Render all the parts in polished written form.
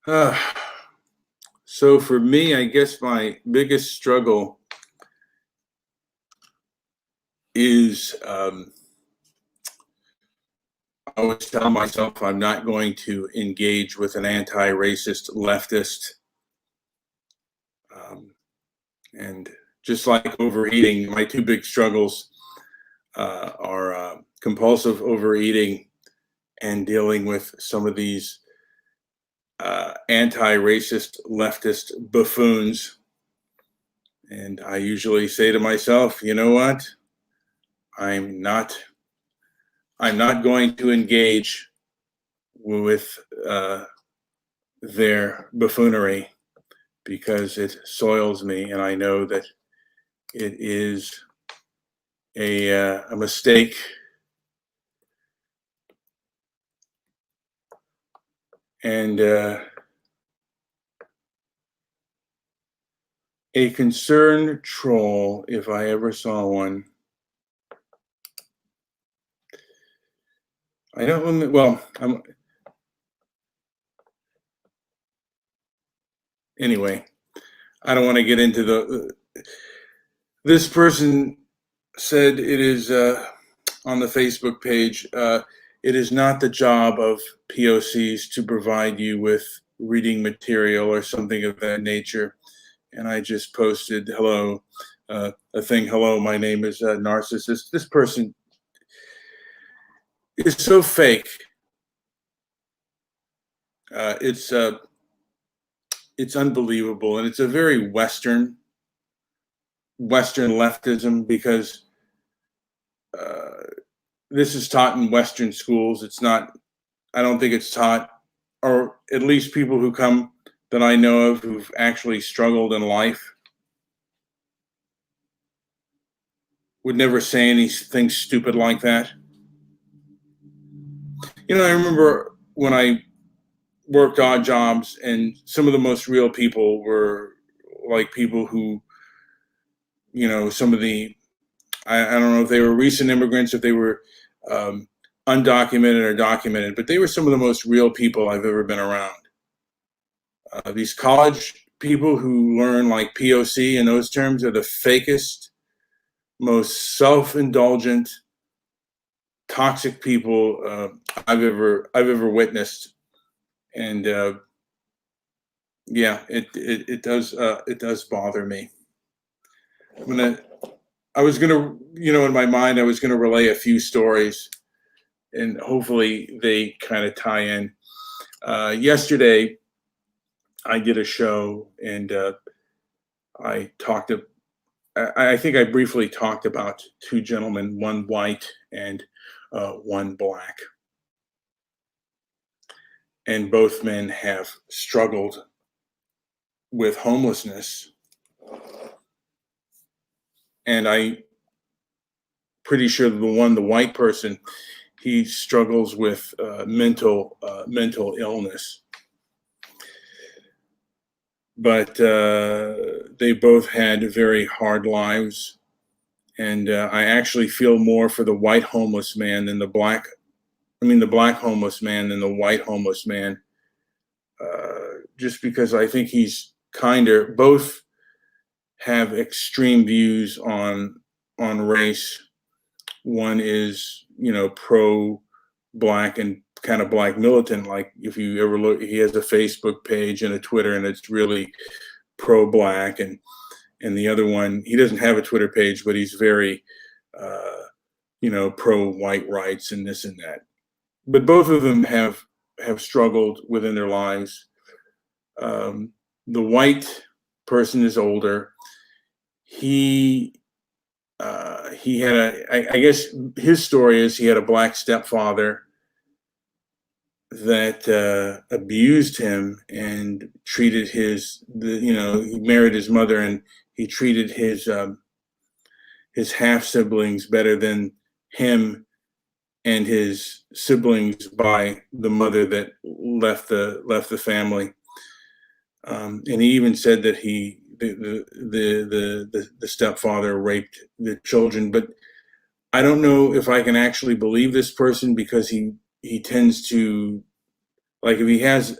Uh, so for me, I guess my biggest struggle is I always tell myself I'm not going to engage with an anti-racist leftist. Um, and just like overeating, my two big struggles are compulsive overeating and dealing with some of these anti-racist leftist buffoons. And I usually say to myself, you know what? I'm not I'm not going to engage with their buffoonery because it soils me, and I know that it is a mistake. And a concerned troll, if I ever saw one. I don't. Well, anyway. I don't want to get into the. This person said it is on the Facebook page. It is not the job of POCs to provide you with reading material or something of that nature. And I just posted hello, a thing. Hello, my name is Narcissist. This person is so fake. It's unbelievable, and it's a very Western leftism because this is taught in Western schools. It's not. I don't think it's taught, or at least people who come that I know of who've actually struggled in life would never say anything stupid like that. I remember when I worked odd jobs, and some of the most real people were like people who, some of the, I don't know if they were recent immigrants, if they were undocumented or documented, but they were some of the most real people I've ever been around. These college people who learn like POC and those terms are the fakest, most self-indulgent, toxic people I've ever witnessed. And yeah, it does bother me. I was gonna, in my mind, I was gonna relay a few stories, and hopefully they kind of tie in. Yesterday, I did a show, and I talked to. I think I briefly talked about two gentlemen, one white and one black, and both men have struggled with homelessness, and I pretty sure the white person, he struggles with mental illness. But they both had very hard lives, and I actually feel more for the white homeless man than the black. I mean, the black homeless man than the white homeless man, just because I think he's kinder. Both have extreme views on race. One is, pro black and kind of black militant. Like if you ever look, he has a Facebook page and a Twitter, and it's really pro black. And the other one, he doesn't have a Twitter page, but he's very, pro white rights and this and that. But both of them have struggled within their lives. The white person is older. He had I guess his story is he had a black stepfather that abused him and treated he married his mother, and he treated his half siblings better than him and his siblings by the mother that left the family. And he even said that the stepfather raped the children. But I don't know if I can actually believe this person, because he tends to, like, if he has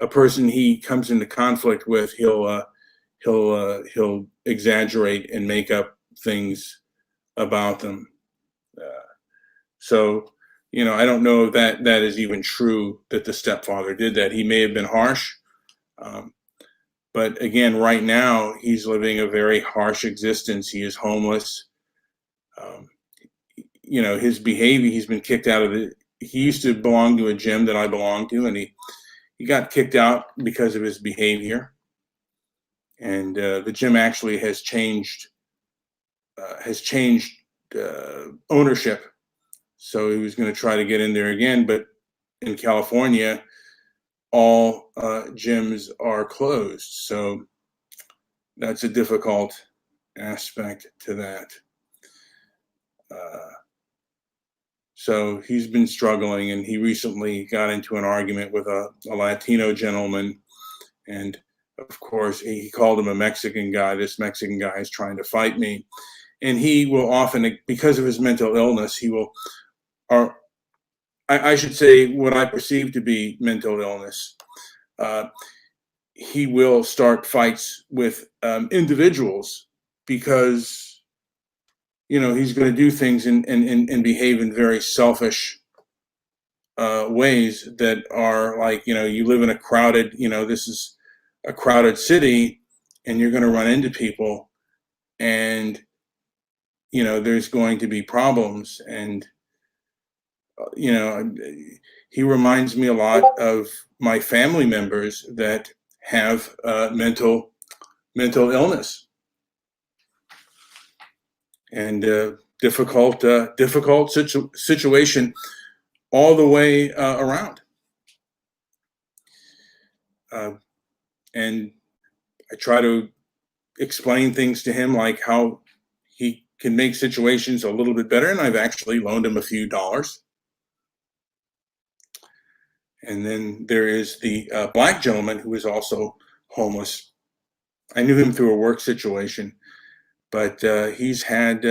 a person he comes into conflict with, he'll exaggerate and make up things about them. So, I don't know if that is even true that the stepfather did that. He may have been harsh, but again, right now he's living a very harsh existence. He is homeless. Um, his behavior. He's been kicked out of the. He used to belong to a gym that I belonged to, and he got kicked out because of his behavior. And the gym actually has changed ownership. So he was going to try to get in there again, but in California, all gyms are closed. So that's a difficult aspect to that. So he's been struggling, and he recently got into an argument with a Latino gentleman, and of course he called him a Mexican guy. This Mexican guy is trying to fight me, and he will often, because of his mental illness, he will, or I should say what I perceive to be mental illness, he will start fights with individuals because he's going to do things and behave in very selfish ways that are like, you live in a crowded, this is a crowded city, and you're going to run into people, and there's going to be problems. And he reminds me a lot of my family members that have mental illness and difficult situation all the way around. And I try to explain things to him, like how he can make situations a little bit better, and I've actually loaned him a few dollars. And then there is the black gentleman who is also homeless. I knew him through a work situation, but he's had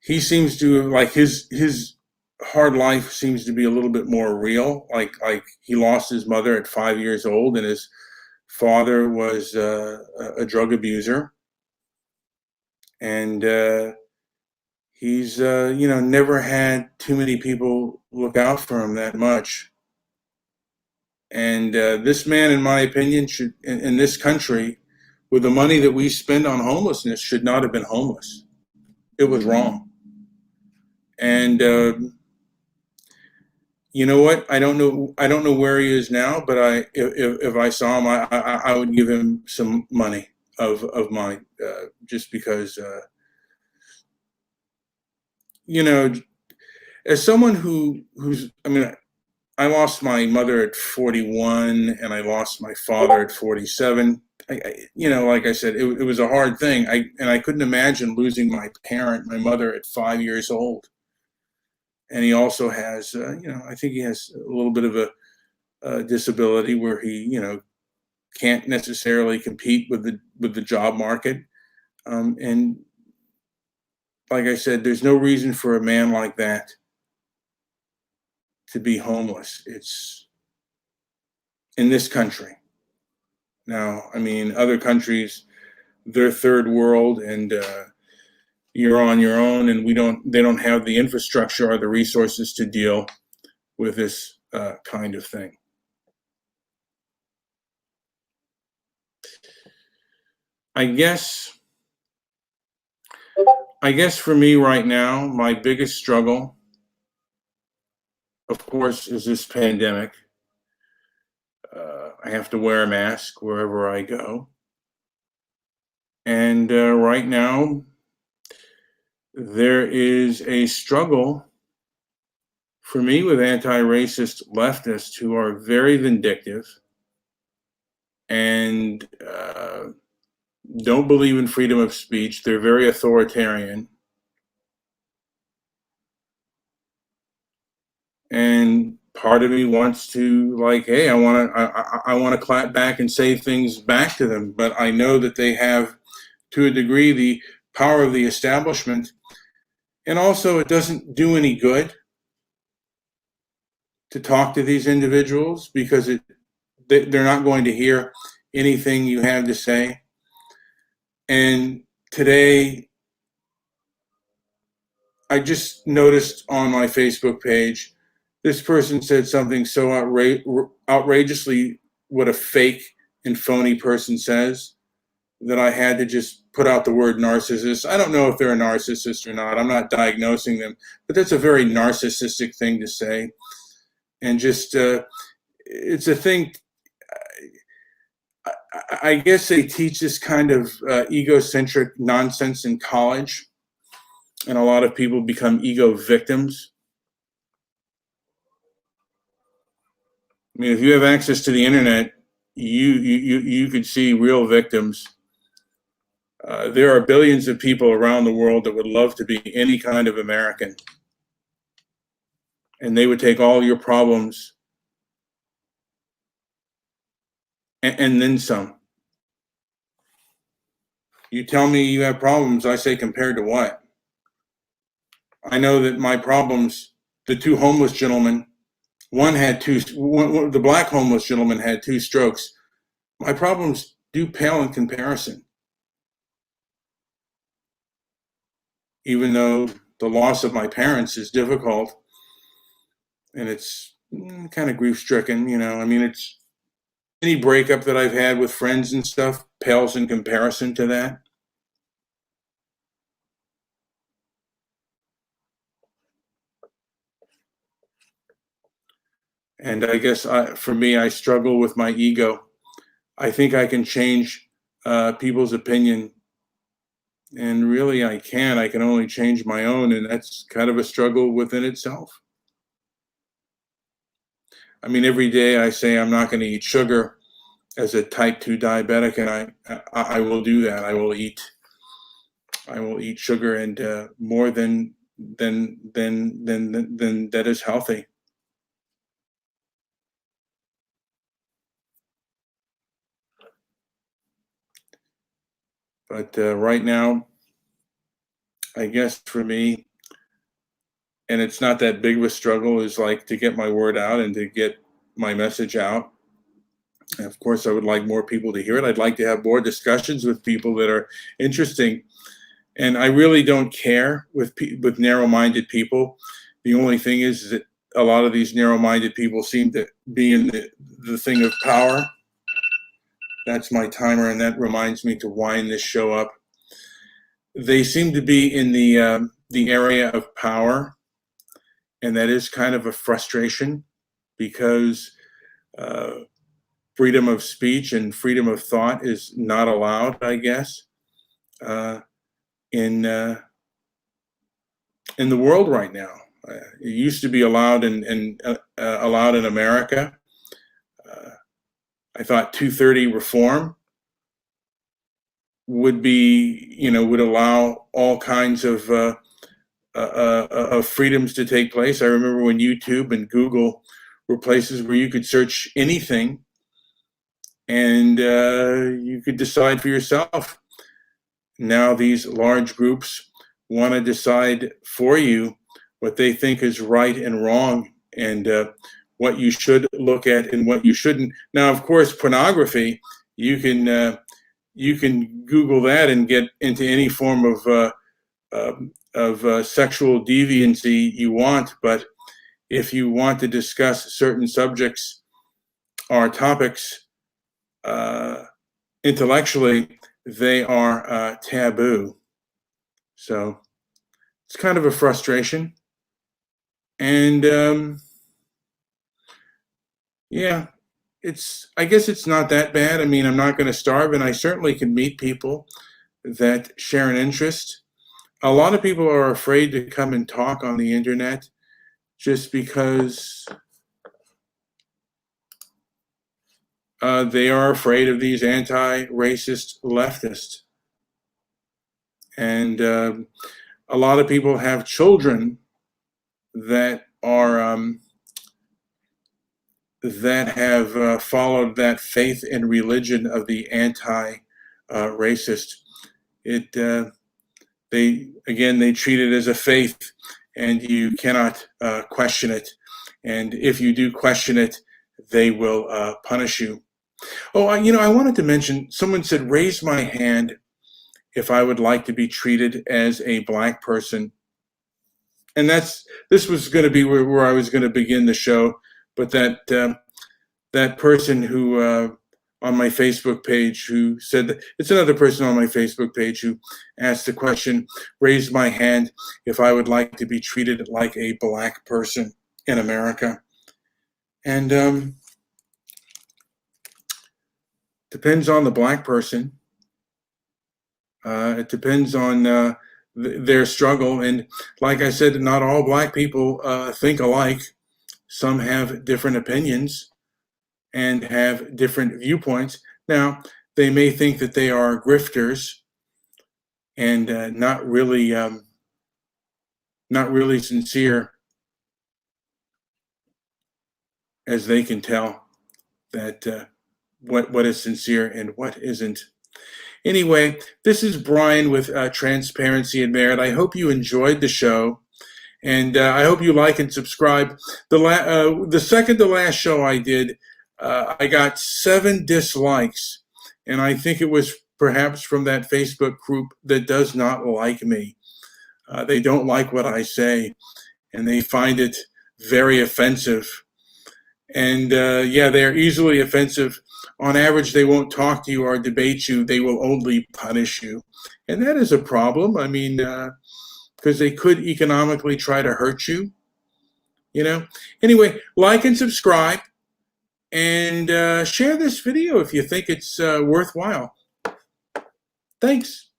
he seems to, like, his hard life seems to be a little bit more real. Like he lost his mother at 5 years old, and his father was a drug abuser, and he's never had too many people look out for him that much. And this man, in my opinion, should, in this country, with the money that we spend on homelessness, should not have been homeless. It was wrong. And you know what? I don't know where he is now, but if I saw him, I would give him some money of mine, just because as someone who's, I mean, I lost my mother at 41, and I lost my father at 47. Like I said, it was a hard thing. I couldn't imagine losing my mother at 5 years old. And he also has, I think he has a little bit of a disability where he, can't necessarily compete with the job market. And like I said, there's no reason for a man like that to be homeless. It's in this country. Now, I mean, other countries, they're third world, and you're on your own, and they don't have the infrastructure or the resources to deal with this kind of thing. I guess for me right now, my biggest struggle, of course, is this pandemic. I have to wear a mask wherever I go. And right now, there is a struggle for me with anti-racist leftists who are very vindictive and don't believe in freedom of speech. They're very authoritarian. And part of me wants to, like, hey, I want to clap back and say things back to them. But I know that they have, to a degree, the power of the establishment. And also, it doesn't do any good to talk to these individuals because they're not going to hear anything you have to say. And today, I just noticed on my Facebook page, this person said something so outrageously what a fake and phony person says that I had to just put out the word narcissist. I don't know if they're a narcissist or not. I'm not diagnosing them, but that's a very narcissistic thing to say. And just, it's a thing. I guess they teach this kind of egocentric nonsense in college, and a lot of people become ego victims. I mean, if you have access to the internet, you could see real victims. There are billions of people around the world that would love to be any kind of American, and they would take all your problems and then some. You tell me you have problems, I say, compared to what? I know that my problems, the two homeless gentlemen, the black homeless gentleman had 2 strokes. My problems do pale in comparison. Even though the loss of my parents is difficult and it's kind of grief stricken, I mean, it's any breakup that I've had with friends and stuff pales in comparison to that. And I guess for me, I struggle with my ego. I think I can change people's opinion. And really, I can't. I can only change my own. And that's kind of a struggle within itself. I mean, every day I say I'm not going to eat sugar as a type 2 diabetic, and I will do that. I will eat sugar and more than that is healthy. But right now, I guess for me, and it's not that big of a struggle, is like to get my word out and to get my message out. And of course, I would like more people to hear it. I'd like to have more discussions with people that are interesting. And I really don't care with narrow-minded people. The only thing is that a lot of these narrow-minded people seem to be in the thing of power. That's my timer, and that reminds me to wind this show up. They seem to be in the area of power, and that is kind of a frustration because freedom of speech and freedom of thought is not allowed, I guess, in the world right now. It used to be allowed in America. I thought 230 reform would allow all kinds of freedoms to take place. I remember when YouTube and Google were places where you could search anything and you could decide for yourself. Now these large groups want to decide for you what they think is right and wrong, and what you should look at and what you shouldn't. Now, of course, pornography, you can Google that and get into any form of sexual deviancy you want. But if you want to discuss certain subjects or topics intellectually, they are taboo. So it's kind of a frustration. And yeah, I guess it's not that bad. I mean, I'm not going to starve, and I certainly can meet people that share an interest. A lot of people are afraid to come and talk on the internet just because they are afraid of these anti-racist leftists. And a lot of people have children that are that have followed that faith and religion of the anti-racist. They treat it as a faith, and you cannot question it. And if you do question it, they will punish you. Oh, I wanted to mention, someone said, raise my hand if I would like to be treated as a black person. And this was going to be where I was going to begin the show, but that person who on my Facebook page who said that, it's another person on my Facebook page who asked the question, raised my hand if I would like to be treated like a black person in America. And depends on the black person. It depends on their struggle. And like I said, not all black people think alike. Some have different opinions and have different viewpoints. Now, they may think that they are grifters and not really sincere, as they can tell that what is sincere and what isn't. Anyway, this is Brian with Transparency and Merit. I hope you enjoyed the show, and I hope you like and subscribe. The second to last show I did, I got 7 dislikes, and I think it was perhaps from that Facebook group that does not like me. They don't like what I say, and they find it very offensive. And yeah, they're easily offensive. On average, they won't talk to you or debate you. They will only punish you. And that is a problem. I mean, because they could economically try to hurt you, Anyway, like and subscribe, and share this video if you think it's worthwhile. Thanks.